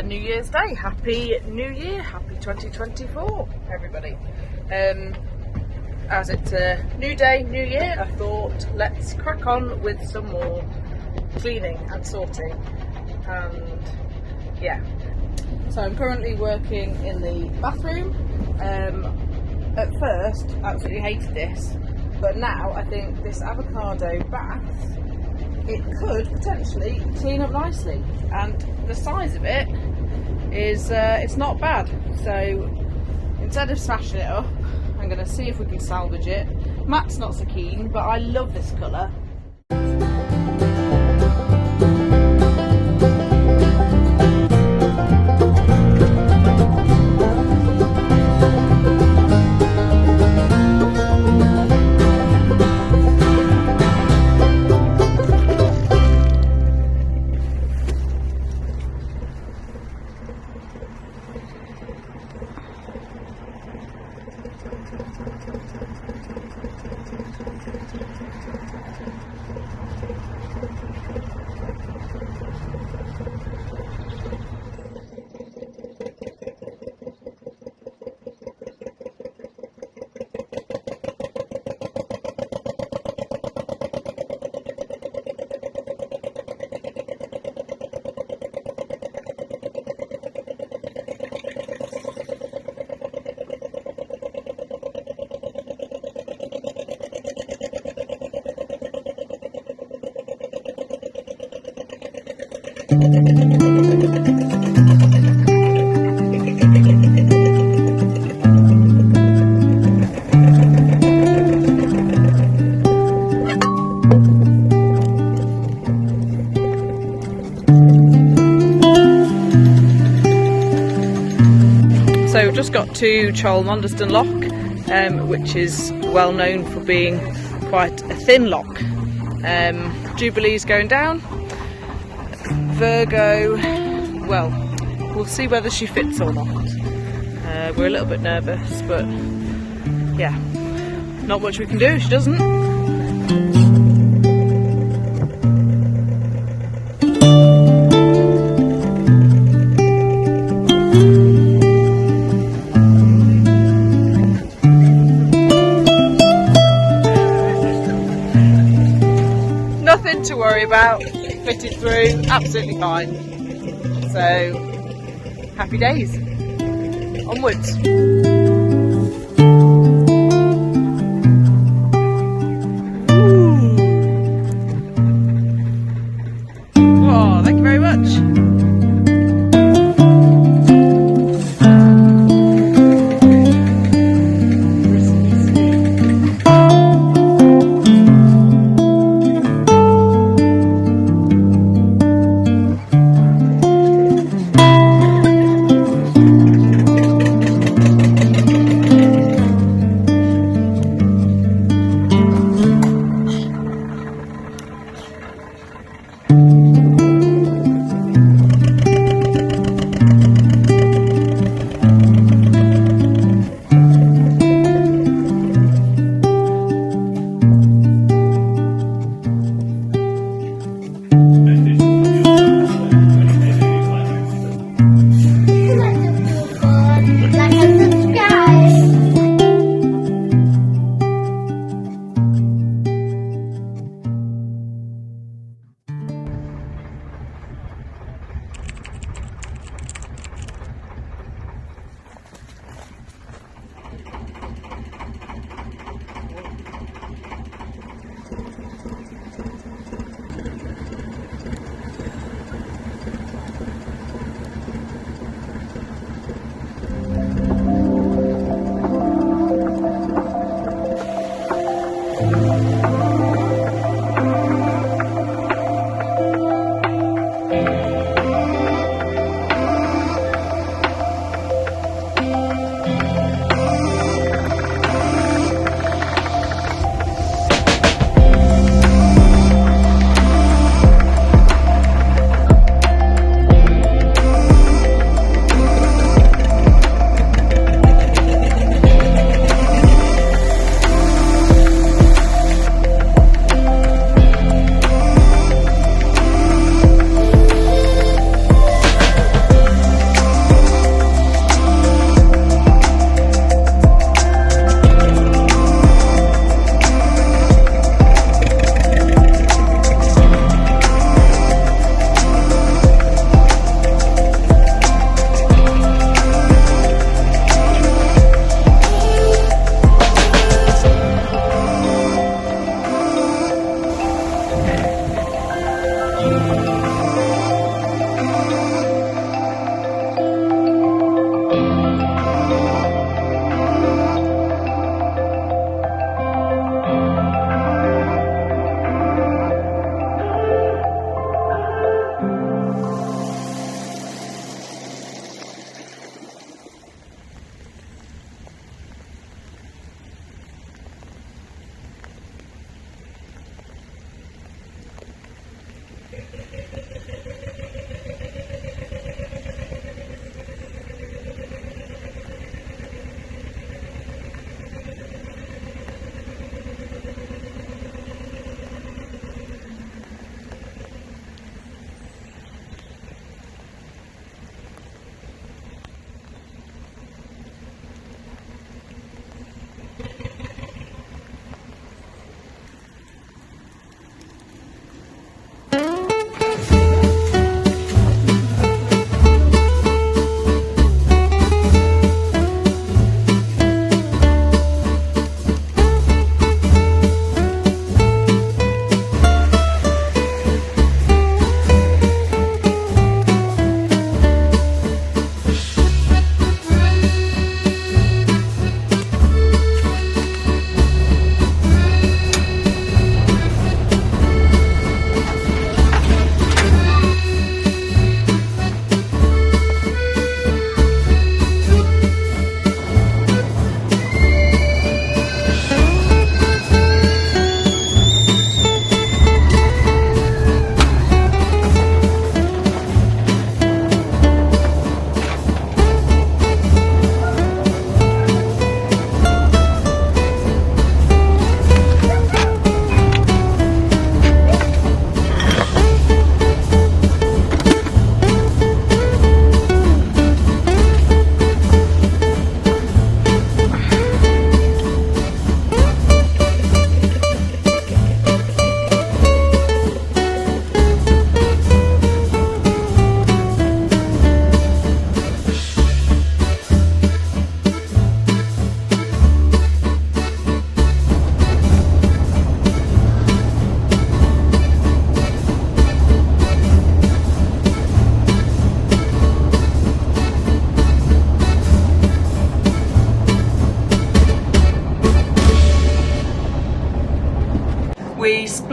New Year's Day. Happy New Year, happy 2024 everybody. As it's a new day, new year, I thought let's crack on with some more cleaning and sorting. And yeah, so I'm currently working in the bathroom. At first I absolutely hated this, but now I think this avocado bath, it could potentially clean up nicely, and the size of it is it's not bad. So instead of smashing it up, I'm going to see if we can salvage it. Matt's not so keen, but I love this colour. So we've just got to Anderton Lock, which is well known for being quite a thin lock. Jubilee's going down. Virgo, well, we'll see whether she fits or not. We're a little bit nervous, but yeah, not much we can do if she doesn't. Nothing to worry about, fitted through, absolutely fine. So happy days. Onwards. Oh, thank you very much.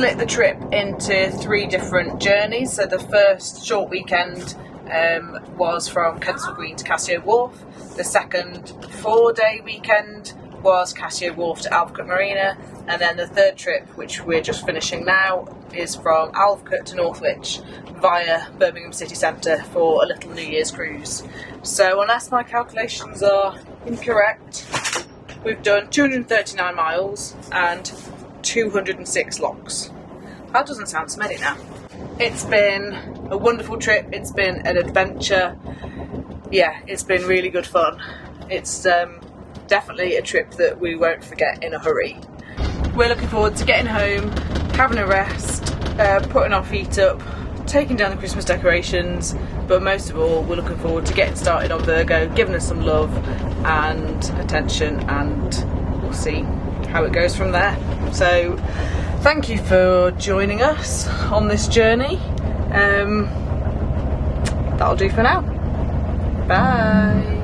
split the trip into 3 different journeys. So the first short weekend was from Kensal Green to Cassio Wharf. The second 4-day weekend was Cassio Wharf to Alvcote Marina, and then the third trip, which we're just finishing now, is from Alvcote to Northwich via Birmingham City Centre for a little New Year's cruise. So unless my calculations are incorrect, we've done 239 miles and 206 locks. That doesn't sound so many now. It's been a wonderful trip, it's been an adventure. Yeah, it's been really good fun. It's definitely a trip that we won't forget in a hurry. We're looking forward to getting home, having a rest, putting our feet up, taking down the Christmas decorations, but most of all we're looking forward to getting started on Virgo, giving us some love and attention, and we'll see how it goes from there. So thank you for joining us on this journey. That'll do for now. Bye.